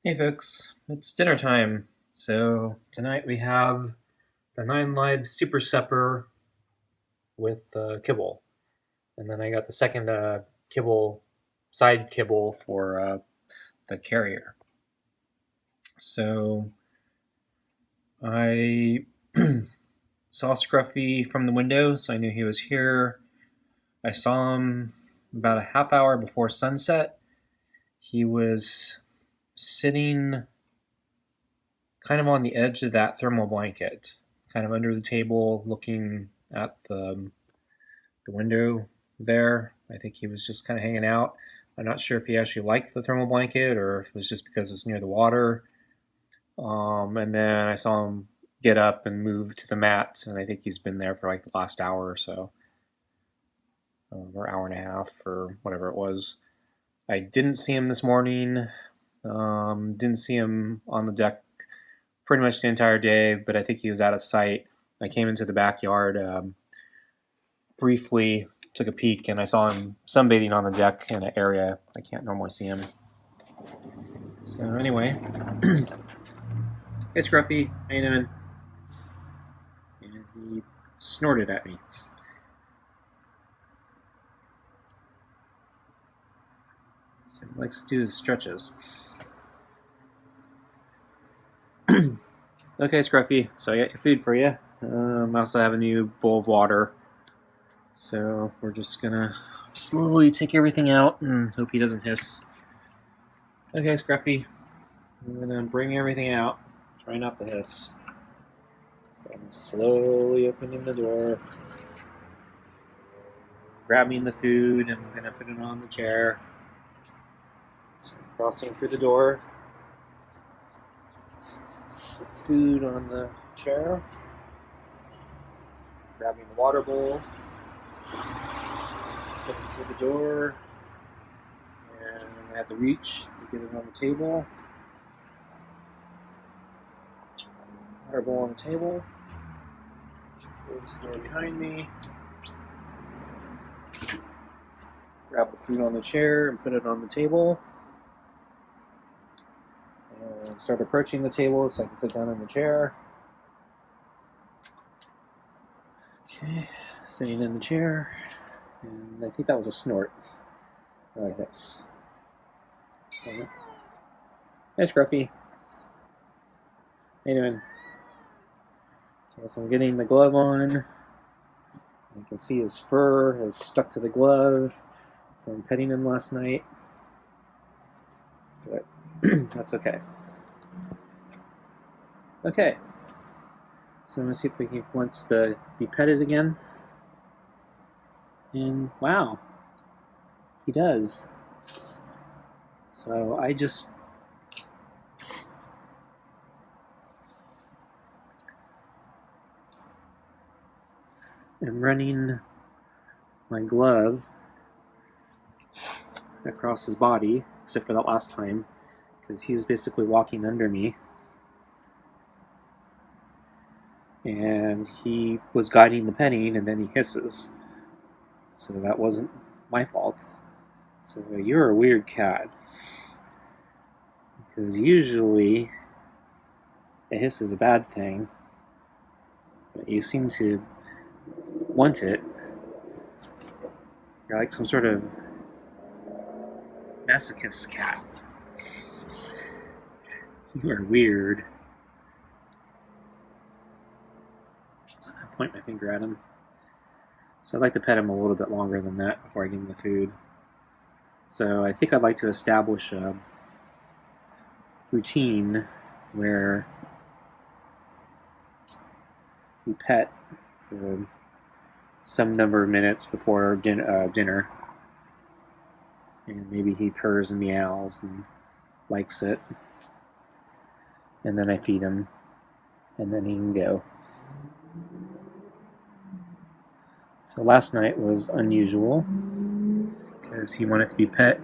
Hey folks, it's dinner time. So tonight we have the Nine Lives Super Supper with kibble, and then I got the second kibble, side kibble for the carrier. So I saw Scruffy from the window, so I knew he was here. I saw him about a half hour before sunset. He was sitting kind of on the edge of that thermal blanket, kind of under the table, looking at the window there. I think he was just kind of hanging out. I'm not sure if he actually liked the thermal blanket or if it was just because it was near the water. And then I saw him get up and move to the mat, and I think he's been there for like the last hour or so, or hour and a half, or whatever it was. I didn't see him this morning. Didn't see him on the deck pretty much the entire day, but I think he was out of sight. I came into the backyard briefly, took a peek, and I saw him sunbathing on the deck in an area I can't normally see him. So anyway, hey Scruffy, how you doing? And he snorted at me. So he likes to do his stretches. Okay, Scruffy, so I got your food for you. I also have a new bowl of water. So we're just gonna slowly take everything out and hope he doesn't hiss. Okay, Scruffy, I'm gonna bring everything out. Try not to hiss. So I'm slowly opening the door, grabbing the food, and I'm gonna put it on the chair. So I'm crossing through the door, put the food on the chair, grabbing the water bowl, looking through the door, and I have to reach to get it on the table. Water bowl on the table. Close the door behind me. Grab the food on the chair and put it on the table. And start approaching the table so I can sit down in the chair. Okay, sitting in the chair. And I think that was a snort. Like this. Okay. Hey, Scruffy. How you doing? Okay, so I'm getting the glove on. You can see his fur has stuck to the glove from petting him last night. But that's okay. Okay. So I'm going to see if he wants to be petted again. And wow, he does. So I just am running my glove across his body, except for that last time, because he was basically walking under me. And he was guiding the petting, and then he hisses. So that wasn't my fault. So you're a weird cat. Because usually a hiss is a bad thing, but you seem to want it. You're like some sort of masochist cat. You are weird. So I point my finger at him. So I'd like to pet him a little bit longer than that before I give him the food. So I think I'd like to establish a routine where we pet for some number of minutes before dinner. And maybe he purrs and meows and likes it. And then I feed him. And then he can go. So last night was unusual because he wanted to be pet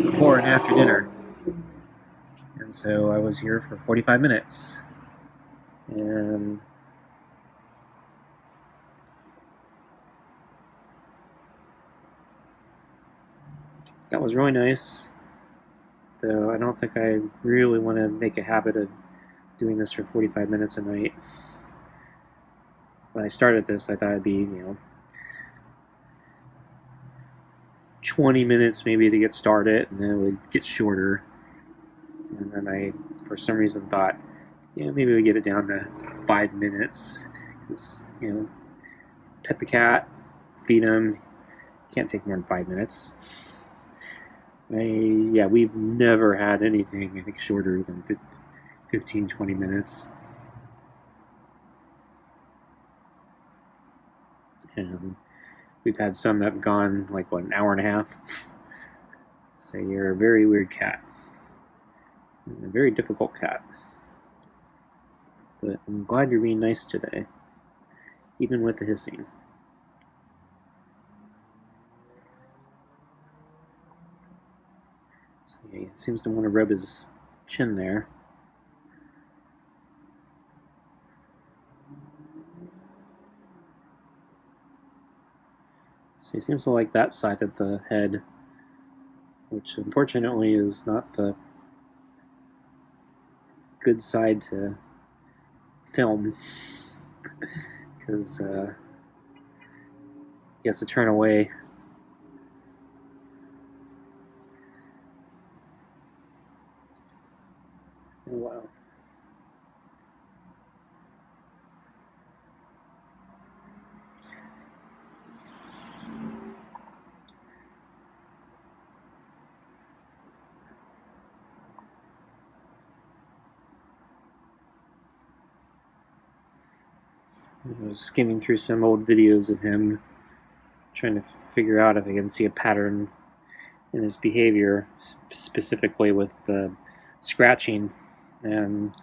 before and after dinner. And so I was here for 45 minutes. And that was really nice. though I don't think I really want to make a habit of doing this for 45 minutes a night. When I started this, I thought it'd be, 20 minutes maybe to get started, and then it would get shorter. And then I, for some reason, thought, maybe we get it down to 5 minutes. Because, pet the cat, feed him, can't take more than 5 minutes. We've never had anything, I think, shorter than 15, 20 minutes. And we've had some that have gone like, an hour and a half. So you're a very weird cat. A very difficult cat. But I'm glad you're being nice today, even with the hissing. So he seems to want to rub his chin there. So he seems to like that side of the head, which unfortunately is not the good side to film, because he has to turn away. Oh, wow. I was skimming through some old videos of him, trying to figure out if I can see a pattern in his behavior, specifically with the scratching, and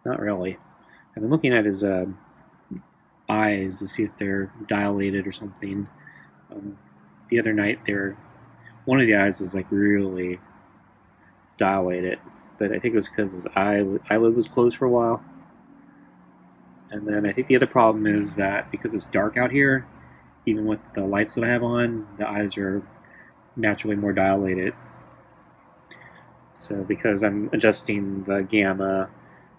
not really. I've been looking at his eyes to see if they're dilated or something. The other night, one of the eyes was like really dilated, but I think it was because his eyelid was closed for a while. And then I think the other problem is that because it's dark out here, even with the lights that I have on, the eyes are naturally more dilated. So because I'm adjusting the gamma,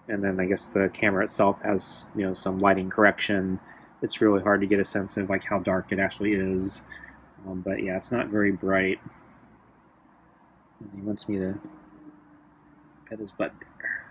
and then I guess the camera itself has some lighting correction, it's really hard to get a sense of like how dark it actually is. But yeah, it's not very bright. And he wants me to pet his butt there.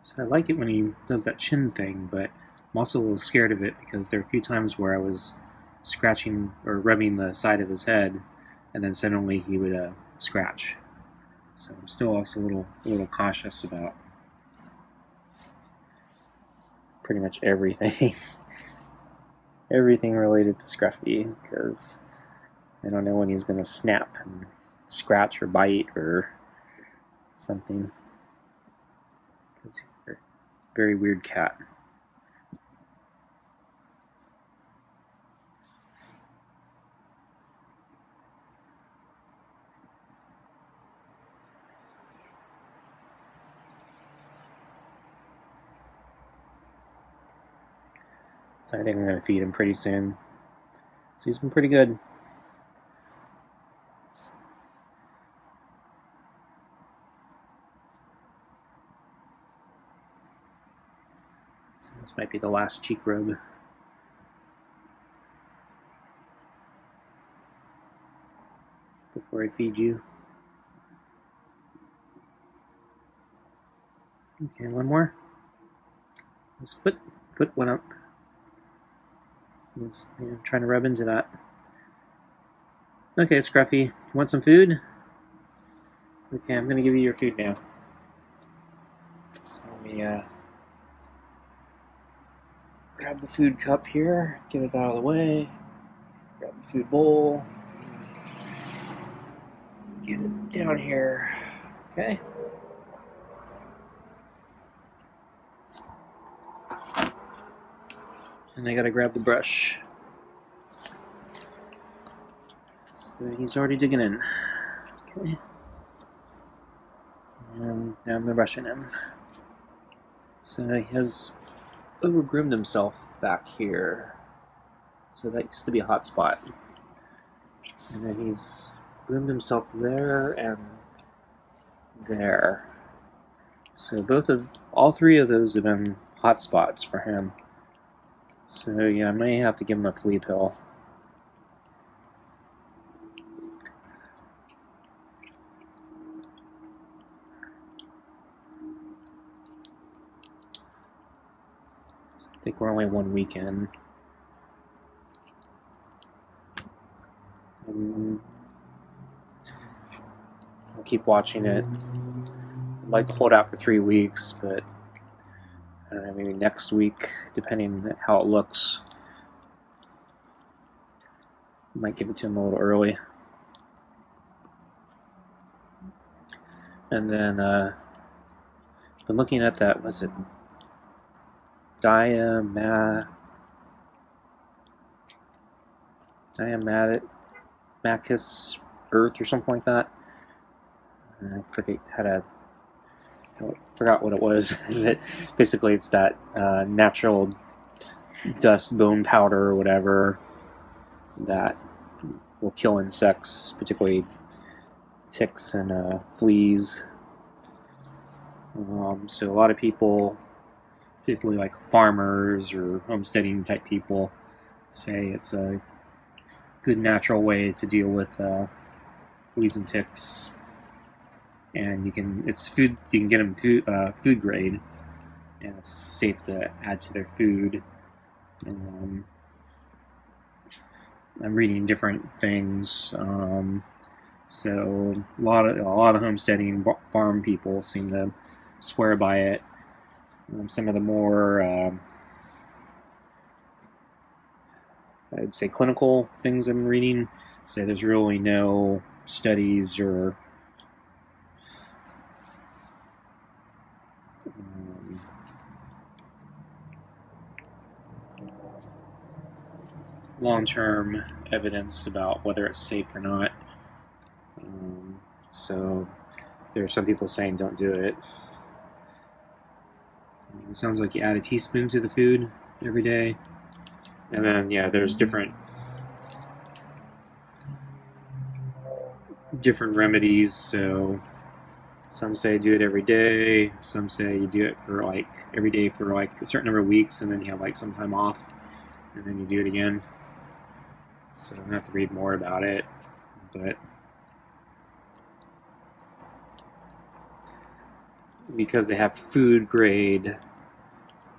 So I like it when he does that chin thing, but I'm also a little scared of it because there are a few times where I was scratching or rubbing the side of his head, and then suddenly he would scratch. So I'm still also a little cautious about pretty much everything, everything related to Scruffy, because I don't know when he's going to snap and scratch or bite or something. He's a very weird cat. So I think I'm going to feed him pretty soon. So he's been pretty good. So this might be the last cheek rub. Before I feed you. Okay, one more. His foot went up. He's trying to rub into that. Okay, Scruffy, you want some food? Okay, I'm gonna give you your food now. So let me grab the food cup here, get it out of the way, grab the food bowl, get it down here. Okay. And I gotta grab the brush. So he's already digging in. Okay. And now I'm brushing him. So he has over-groomed himself back here. So that used to be a hot spot. And then he's groomed himself there and there. So all three of those have been hot spots for him. So yeah, I may have to give him a flea pill. I think we're only 1 week in. I'll keep watching it. I'd like to hold out for 3 weeks, but I don't know, maybe next week, depending on how it looks. Might give it to him a little early. And then, been looking at that, was it Diamacus Earth or something like that. I forgot what it was. But basically, it's that natural dust, bone powder, or whatever that will kill insects, particularly ticks and fleas. So a lot of people, particularly like farmers or homesteading type people, say it's a good natural way to deal with fleas and ticks. And you can get them food grade, and it's safe to add to their food. And, I'm reading different things. So a lot of homesteading farm people seem to swear by it. Some of the more I'd say clinical things I'm reading say there's really no studies or long-term evidence about whether it's safe or not. So there are some people saying don't do it. It sounds like you add a teaspoon to the food every day. And then, yeah, there's different remedies. So some say do it every day. Some say you do it for like every day for like a certain number of weeks, and then you have like some time off, and then you do it again. So I'm gonna have to read more about it, but because they have food grade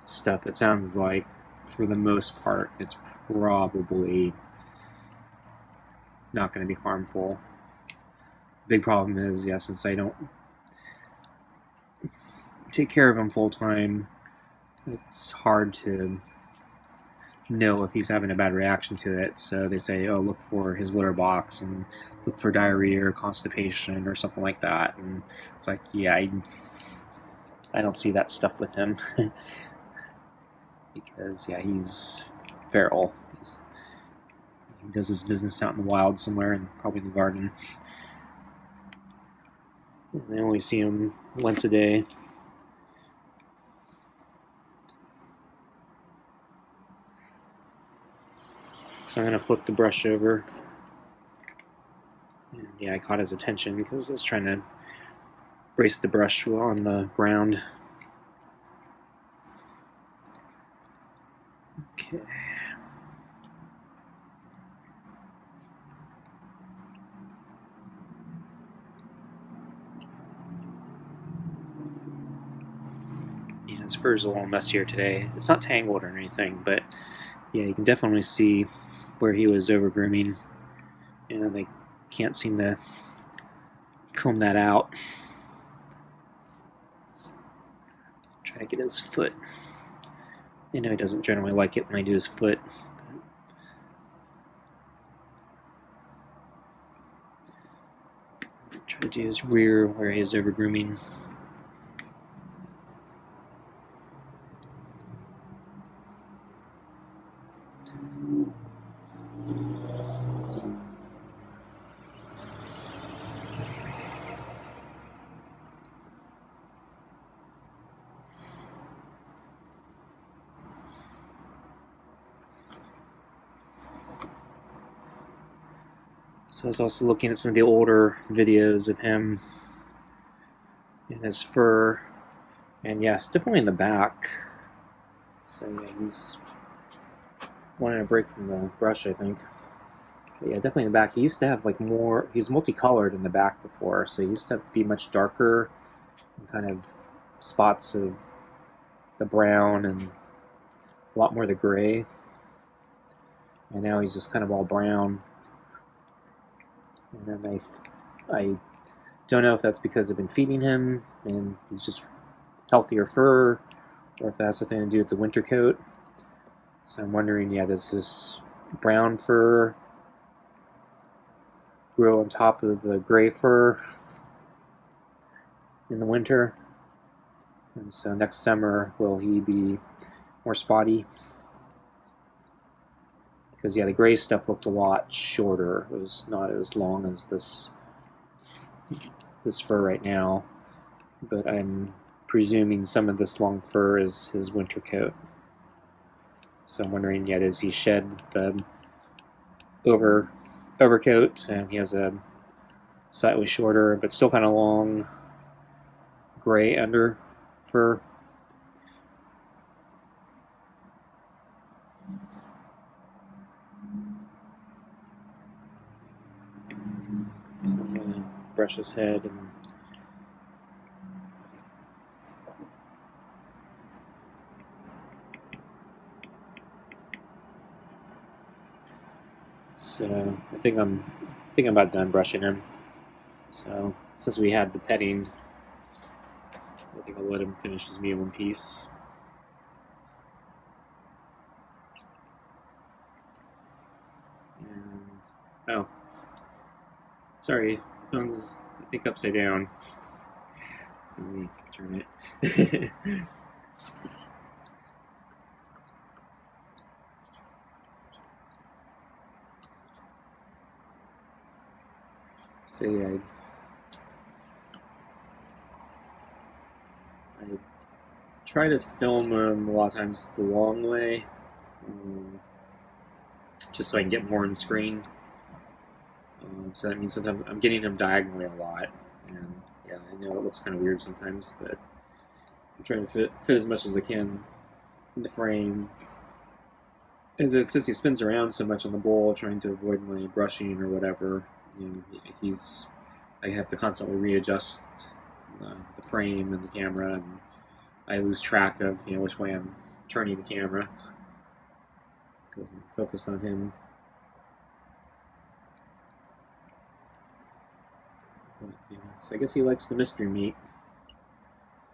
stuff, it sounds like for the most part it's probably not going to be harmful. The big problem is, yeah, since I don't take care of him full time, it's hard to know if he's having a bad reaction to it. So they say, oh, look for his litter box and look for diarrhea or constipation or something like that. And it's like, yeah, I don't see that stuff with him. Because, yeah, he's feral. He does his business out in the wild somewhere, and probably in the garden. I only see him once a day. So I'm going to flip the brush over. And yeah, I caught his attention because I was trying to brace the brush on the ground. Okay. Yeah, his fur's a little messier today. It's not tangled or anything, but yeah, you can definitely see where he was over grooming. And they can't seem to comb that out. Try to get his foot. You know, he doesn't generally like it when I do his foot. Try to do his rear where he is over grooming. So I was also looking at some of the older videos of him and his fur, and yes, definitely in the back. So yeah, he's wanting a break from the brush, I think. But yeah, definitely in the back. He used to have like more. He was multicolored in the back before, so he used to be much darker, and kind of spots of the brown and a lot more of the gray. And now he's just kind of all brown. And then I don't know if that's because I've been feeding him and he's just healthier fur, or if that has something to do with the winter coat. So I'm wondering, yeah, does this brown fur grow on top of the gray fur in the winter? And so next summer, will he be more spotty? Because yeah, the gray stuff looked a lot shorter. It was not as long as this fur right now, but I'm presuming some of this long fur is his winter coat. So I'm wondering, yeah, does he shed the overcoat, and he has a slightly shorter but still kind of long gray under fur? So I'm going to brush his head and so I think I'm about done brushing him. So since we had the petting, I think I'll let him finish his meal in peace. And, oh, sorry, phone's I think upside down. So let me turn it. So yeah, I try to film him a lot of times the long way, just so I can get more on screen. So that means sometimes I'm getting him diagonally a lot, and yeah, I know it looks kind of weird sometimes, but I'm trying to fit as much as I can in the frame. And then since he spins around so much on the bowl, trying to avoid my brushing or whatever, I have to constantly readjust the frame and the camera, and I lose track of which way I'm turning the camera because I'm focused on him. So I guess he likes the mystery meat.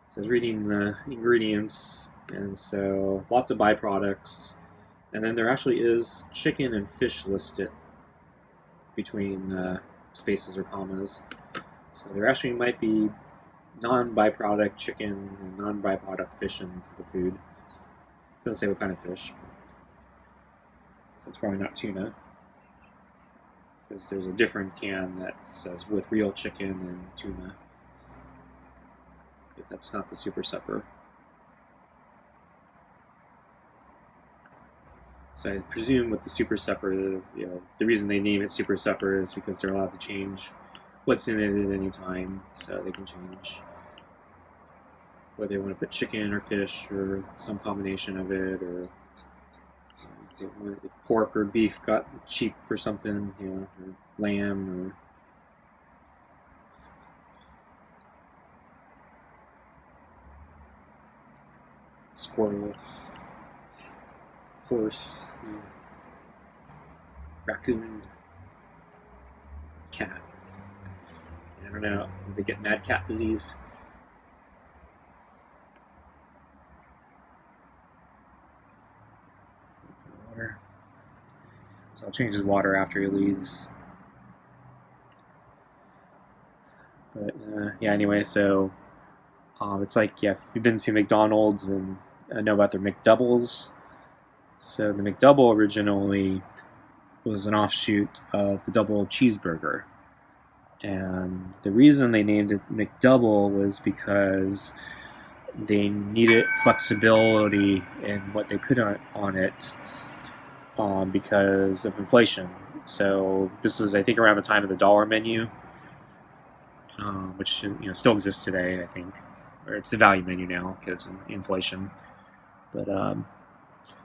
So I was reading the ingredients, and so lots of byproducts, and then there actually is chicken and fish listed between spaces or commas. So there actually might be non-byproduct chicken and non-byproduct fish in the food. It doesn't say what kind of fish. So it's probably not tuna, because there's a different can that says with real chicken and tuna. But that's not the Super Supper. So I presume with the Super Supper, the reason they name it Super Supper is because they're allowed to change what's in it at any time, so they can change whether they want to put chicken or fish or some combination of it, or if pork or beef got cheap or something, or lamb or squirrel, horse, raccoon, cat. I don't know, they get mad cat disease. Water. So I'll change his water after he leaves. But yeah, anyway, so it's like, yeah, if you've been to McDonald's and know about their McDoubles. So the McDouble originally was an offshoot of the double cheeseburger. And the reason they named it McDouble was because they needed flexibility in what they put on it because of inflation. So this was, I think, around the time of the dollar menu, which still exists today, I think, or it's the value menu now because of inflation. But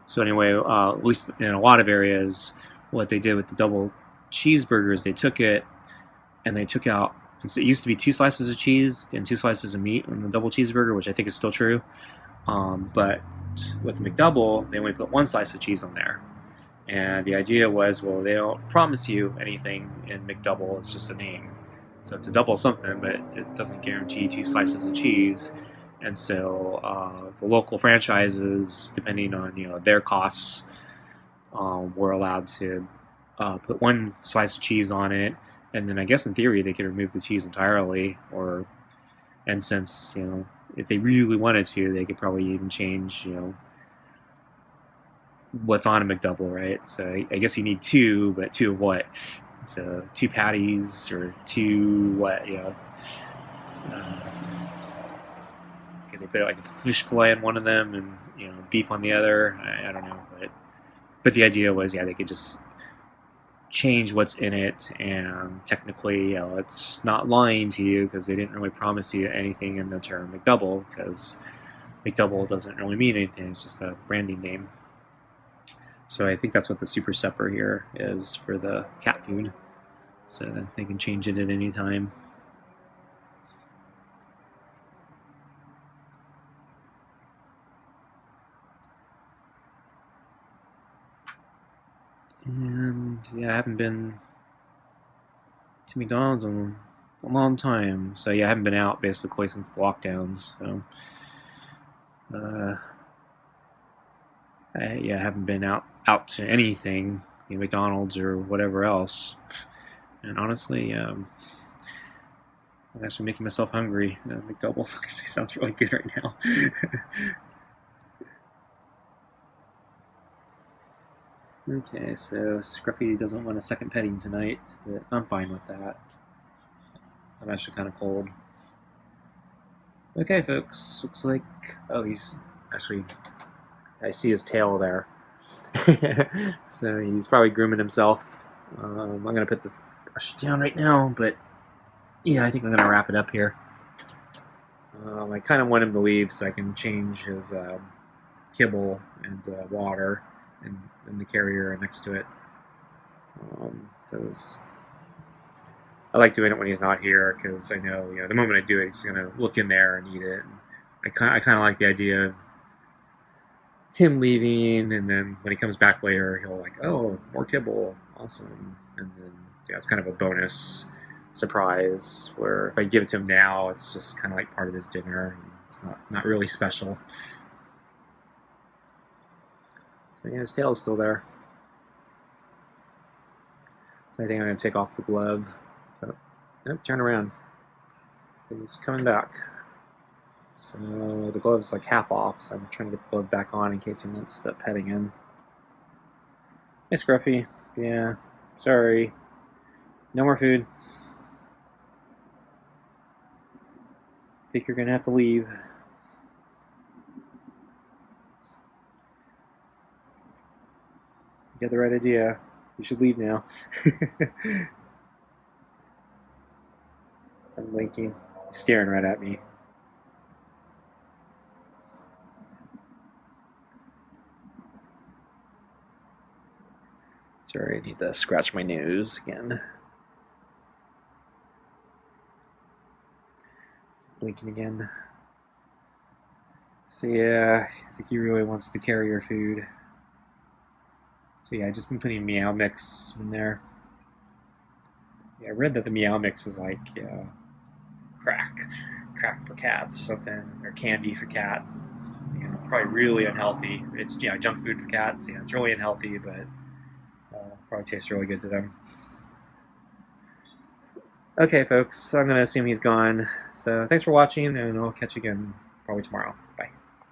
so anyway, at least in a lot of areas, what they did with the double cheeseburgers, they took it and they took out. It used to be 2 slices of cheese and 2 slices of meat on the double cheeseburger, which I think is still true. But with the McDouble, they only put 1 slice of cheese on there. And the idea was, well, they don't promise you anything in McDouble, it's just a name. So it's a double something, but it doesn't guarantee 2 slices of cheese. And so the local franchises, depending on their costs, were allowed to put 1 slice of cheese on it, and then I guess in theory they could remove the cheese entirely, and since if they really wanted to, they could probably even change what's on a McDouble, right? So I guess you need 2, but 2 of what? So 2 patties or 2 what? Can they put like a fish fillet on one of them and beef on the other? I don't know, but the idea was they could just change what's in it, and technically it's not lying to you because they didn't really promise you anything in the term McDouble, because McDouble doesn't really mean anything, it's just a branding name. So I think that's what the super sepper here is for the cat food, so they can change it at any time. And I haven't been to McDonald's in a long time. So I haven't been out basically since the lockdowns. So I haven't been out to anything, McDonald's or whatever else. And honestly, I'm actually making myself hungry. McDouble actually sounds really good right now. Okay, so Scruffy doesn't want a second petting tonight, but I'm fine with that. I'm actually kind of cold. Okay, folks, looks like... Oh, he's actually... I see his tail there. So he's probably grooming himself. I'm going to put the brush down right now, but I think I'm going to wrap it up here. I kind of want him to leave so I can change his kibble and water in the carrier next to it. Because I like doing it when he's not here, because I know the moment I do it, he's going to look in there and eat it. And I kind of like the idea of him leaving, and then when he comes back later, he'll like, oh, more kibble, awesome. And then it's kind of a bonus surprise, where if I give it to him now, it's just kind of like part of his dinner. It's not really special. So his tail's still there. So I think I'm going to take off the glove. So, turn around. He's coming back. So the glove's like half off, so I'm trying to get the glove back on in case he wants to petting in. Hey, Scruffy. Yeah, sorry. No more food. Think you're gonna have to leave. You got the right idea. You should leave now. I'm blinking. He's staring right at me. Sorry, I need to scratch my nose again. Blinking again. So I think he really wants to carry your food. So I just been putting Meow Mix in there. I read that the Meow Mix is like crack for cats or something, or candy for cats. It's probably really unhealthy. It's junk food for cats. It's really unhealthy, but probably tastes really good to them. Okay, folks, I'm going to assume he's gone. So thanks for watching, and I'll catch you again probably tomorrow.